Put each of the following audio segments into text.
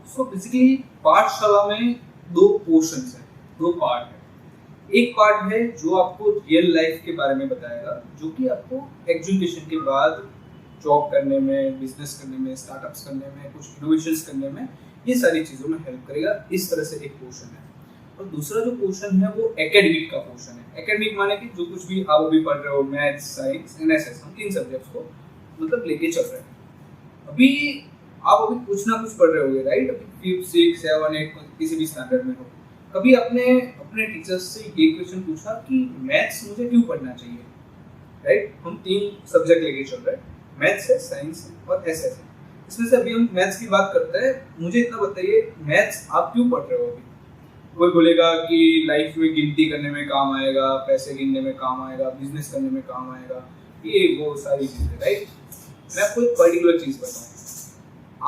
So basically पाठशाला में दो पोर्शंस हैं, दो पार्ट है। एक पार्ट है जो आपको रियल लाइफ के बारे में बताएगा, जो कि आपको एजुकेशन के बाद जॉब करने में, बिजनेस करने में, स्टार्टअप्स करने में, कुछ इनोवेशंस करने में, ये सारी चीज़ों में हेल्प करेगा। इस तरह से एक पोर्शन है। और दूसरा जो पोर्शन है वो एकेडमिक का पोर्शन है। एकेडमिक माने कि जो कुछ भी आप अभी पढ़ रहे हो, मैथ्स, साइंस, एनएसएस, हम तीन सब्जेक्ट्स को मतलब लेके चल रहे हैं। अभी आप अभी कुछ ना कुछ पढ़ रहे होगे, राइट? अभी 5, 6, 7, 8 किसी भी स्टैंडर्ड में हो। कभी आपने अपने टीचर्स से ये क्वेश्चन पूछा कि मैथ्स मुझे क्यों पढ़ना चाहिए, राइट? हम तीन सब्जेक्ट लेके चल रहे हैं, मैथ्स है, साइंस है और एसएस है। इसमें से अभी हम मैथ्स की बात करते हैं। मुझे इतना बताइए, मैथ्स आप क्यों पढ़ रहे हो अभी? कोई बोलेगा कि लाइफ में गिनती करने में काम आएगा, पैसे गिनने में काम आएगा, बिजनेस करने में काम आएगा, ये वो सारी चीजें, राइट? मैं आपको एक पर्टिकुलर चीज बताऊं,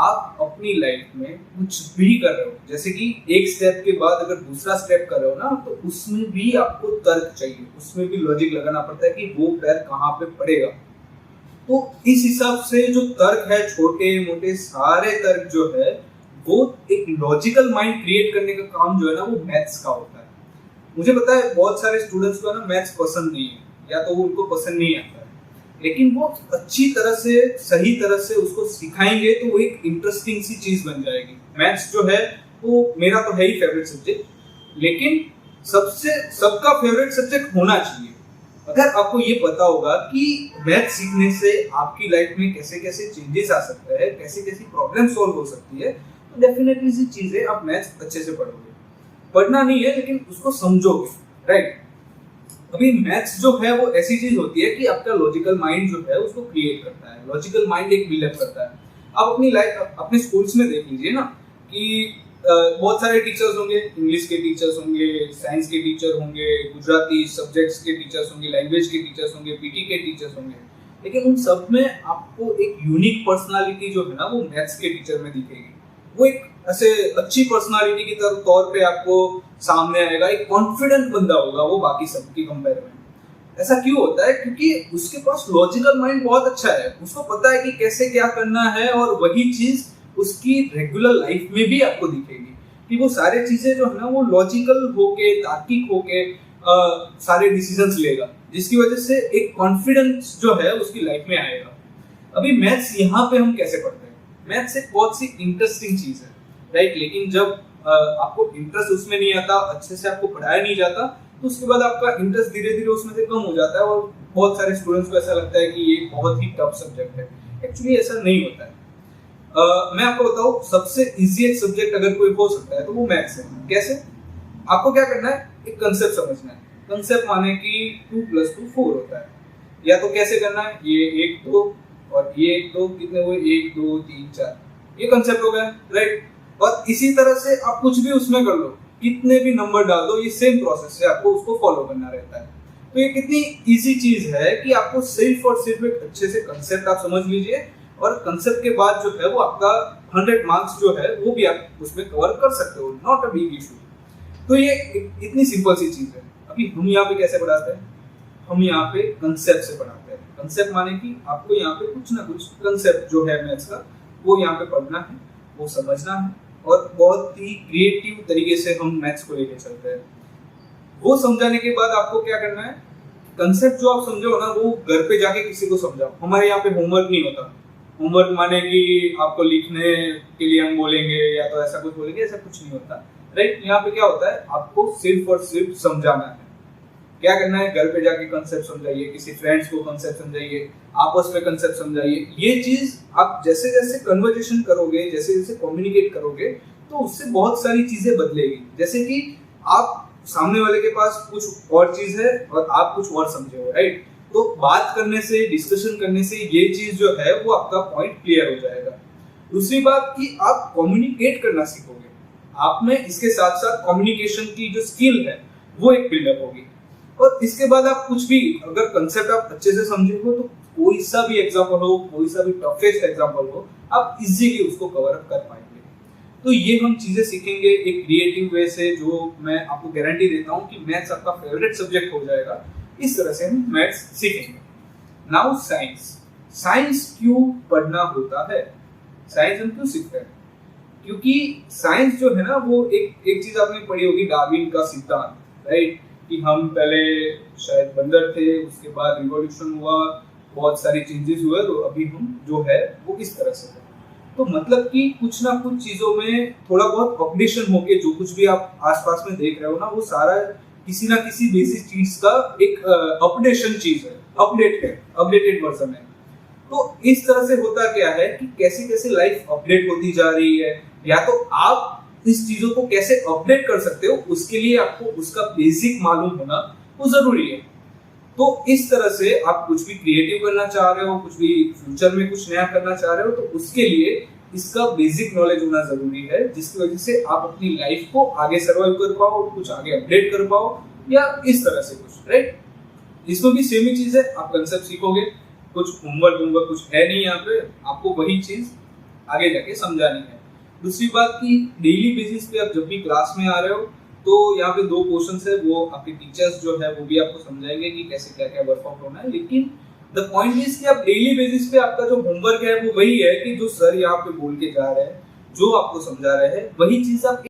आप अपनी लाइफ में कुछ भी कर रहे हो, जैसे कि एक स्टेप के बाद अगर दूसरा स्टेप कर रहे हो ना, तो उसमें भी आपको तर्क चाहिए, उसमें भी लॉजिक लगाना पड़ता है कि वो पैर कहाँ पे पड़ेगा। तो इस हिसाब से जो तर्क है, छोटे मोटे सारे तर्क जो है, वो एक लॉजिकल माइंड क्रिएट करने का काम जो है ना, वो मैथ्स का होता है। मुझे पता है बहुत सारे स्टूडेंट्स को ना मैथ्स पसंद नहीं है, या तो वो उनको पसंद नहीं आता है, लेकिन वो अच्छी तरह से, सही तरह से उसको सिखाएंगे तो वो एक इंटरेस्टिंग सी चीज बन जाएगी। मैथ्स जो है वो मेरा तो है ही फेवरेट सब्जेक्ट, लेकिन सबका फेवरेट सब्जेक्ट होना चाहिए। अगर आपको ये पता होगा कि मैथ सीखने से आपकी लाइफ में कैसे कैसे चेंजेस आ सकते हैं, कैसे कैसी प्रॉब्लम सॉल्व हो सकती है, तो डेफिनेटली सी चीजें आप मैथ्स अच्छे से पढ़ोगे। पढ़ना नहीं है, लेकिन उसको समझोगे, राइट? अभी मैथ्स जो है वो ऐसी चीज होती है कि आपका लॉजिकल माइंड जो है उसको क्रिएट करता है। लॉजिकल माइंड एक बिल्डअप करता है। आप अपनी लाइफ, अपने स्कूल्स में देख लीजिए ना कि बहुत सारे टीचर्स होंगे, इंग्लिश के टीचर्स होंगे, साइंस के टीचर होंगे, गुजराती सब्जेक्ट्स के टीचर्स होंगे, लैंग्वेज के टीचर्स होंगे, पीटी के टीचर्स होंगे, लेकिन उन सब में आपको एक यूनिक पर्सनालिटी जो है ना, वो मैथ्स के टीचर में दिखेगी। वो एक ऐसे अच्छी पर्सनालिटी की तौर पे आपको सामने आएगा, एक कॉन्फिडेंट बंदा होगा वो बाकी सबकी कंपेयर में। ऐसा क्यों होता है? क्योंकि उसके पास लॉजिकल माइंड बहुत अच्छा है, उसको पता है कि कैसे क्या करना है, और वही चीज उसकी रेगुलर लाइफ में भी आपको दिखेगी कि वो सारे चीजें जो है ना, वो लॉजिकल होके, तार्किक होके सारे डिसीजंस लेगा, जिसकी वजह से एक कॉन्फिडेंस जो है उसकी लाइफ में आएगा। अभी मैथ्स यहाँ पे हम कैसे पढ़ते हैं? मैथ्स एक बहुत सी इंटरेस्टिंग चीज है, राइट? लेकिन जब आपको इंटरेस्ट उसमें नहीं आता, अच्छे से आपको पढ़ाया नहीं जाता, तो उसके बाद आपका इंटरेस्ट धीरे धीरे उसमें से कम हो जाता है, और बहुत सारे स्टूडेंट्स को ऐसा लगता है कि ये बहुत ही टफ सब्जेक्ट है। एक्चुअली ऐसा नहीं होता है। मैं आपको बताऊं, सबसे इजीएस्ट सब्जेक्ट अगर कोई हो सकता है तो वो मैथ्स है। कैसे? आपको क्या करना है, एक कंसेप्ट समझना है। कंसेप्ट माने कि 2 + 2 4 होता है। या तो कैसे करना है, ये 1 2 और ये 1 2 कितने हुए, 1 2 3 4, ये कंसेप्ट हो गया, राइट? और इसी तरह से आप कुछ भी उसमें कर लो, कितने भी नंबर डाल दो, ये सेम प्रोसेस है, आपको उसको फॉलो करना रहता है। तो ये कितनी इजी चीज है कि आपको सिर्फ और सिर्फ एक अच्छे से कंसेप्ट आप समझ लीजिए, और कंसेप्ट के बाद जो है वो आपका 100 मार्क्स जो है वो भी आप उसमें कवर कर सकते हो, नॉट अ बिग इशू। तो ये इतनी सिंपल सी चीज है। अभी हम यहाँ पे कैसे पढ़ाते हैं? हम यहाँ पे कंसेप्ट से पढ़ाते हैं। कंसेप्ट माने कि आपको यहाँ पे कुछ ना कुछ कंसेप्ट जो है मैथ्स का, वो यहाँ पे पढ़ना है, वो समझना है, और बहुत ही क्रिएटिव तरीके से हम मैथ्स को लेके चलते हैं। वो समझाने के बाद आपको क्या करना है, कंसेप्ट जो आप समझो ना, वो घर पे जाके किसी को समझाओ। हमारे यहाँ पे होमवर्क नहीं होता। होमवर्क माने कि आपको लिखने के लिए हम बोलेंगे या तो ऐसा कुछ बोलेंगे, ऐसा कुछ नहीं होता, राइट? यहाँ पे क्या होता है, आपको सिर्फ और सिर्फ समझाना है। क्या करना है, घर पे जाके कंसेप्ट समझाइए, किसी फ्रेंड्स को कंसेप्ट समझाइए, आपस में कंसेप्ट समझाइए। ये चीज आप जैसे जैसे कन्वर्सेशन करोगे, जैसे जैसे कम्युनिकेट करोगे, तो उससे बहुत सारी चीजें बदलेगी। जैसे कि आप सामने वाले के पास कुछ और चीज है और आप कुछ और समझे हो, राइट? तो बात करने से, डिस्कशन करने से ये चीज जो है वो आपका पॉइंट क्लियर हो जाएगा। दूसरी बात कि आप कम्युनिकेट करना सीखोगे, आप में इसके साथ साथ कम्युनिकेशन की जो स्किल है वो एक बिल्डअप होगी। और इसके बाद आप कुछ भी, अगर कंसेप्ट आप अच्छे से समझे हो, तो कोई सा भी एग्जाम्पल हो, कोई सा भी टफेस्ट एग्जाम्पल हो, आप इजीली उसको कवर अप कर पाएंगे। तो ये हम चीजें सीखेंगे एक क्रिएटिव वे से, जो मैं आपको गारंटी देता हूँ कि मैथ्स आपका फेवरेट सब्जेक्ट हो जाएगा। इस तरह से हम मैथ्स सीखेंगे। Now science. साइंस क्यों पढ़ना होता है? साइंस हम क्यों सीखते हैं? क्योंकि साइंस जो है ना वो एक चीज आपने पढ़ी होगी, डार्विन का सिद्धांत, राइट, कि हम पहले शायद बंदर थे, उसके बाद रिवॉल्यूशन हुआ, बहुत सारी चेंजेस हुए, तो अभी हम जो है वो इस तरह से है। तो मतलब कि कुछ ना कुछ चीजों में थोड़ा बहुत अपडेशन होके जो कुछ भी आप आसपास में देख रहे हो ना, वो सारा किसी ना किसी बेसिक चीज का एक अपडेशन चीज है, अपडेटेड वर्जन है। तो इस तरह से होता क्या है कि कैसे कैसे लाइफ अपडेट होती जा रही है, या तो आप इस चीजों को कैसे अपडेट कर सकते हो, उसके लिए आपको उसका बेसिक मालूम होना वो जरूरी है। तो इस तरह से आप कुछ भी क्रिएटिव करना चाह रहे हो, कुछ भी फ्यूचर में कुछ नया करना चाह रहे हो, तो उसके लिए इसका बेसिक नॉलेज होना जरूरी है, जिसकी वजह से आप अपनी लाइफ को आगे सर्वाइव कर पाओ, कुछ आगे अपडेट कर पाओ, या इस तरह से कुछ, राइट। इसमें भी सेम ही चीज है, आप कंसेप्ट सीखोगे, कुछ होमवर्क कुछ है नहीं, यहाँ पे आपको वही चीज आगे जाके समझानी है। दूसरी बात की डेली बेसिस पे आप जब भी क्लास में आ रहे हो, तो यहाँ पे 2 क्वेश्चंस है, वो आपके टीचर्स जो है वो भी आपको समझाएंगे कि कैसे क्या क्या वर्कआउट होना है। लेकिन द पॉइंट इज कि आप डेली बेसिस पे आपका जो होमवर्क है वो वही है कि जो सर यहाँ पे बोल के जा रहे हैं, जो आपको समझा रहे हैं, वही चीज आप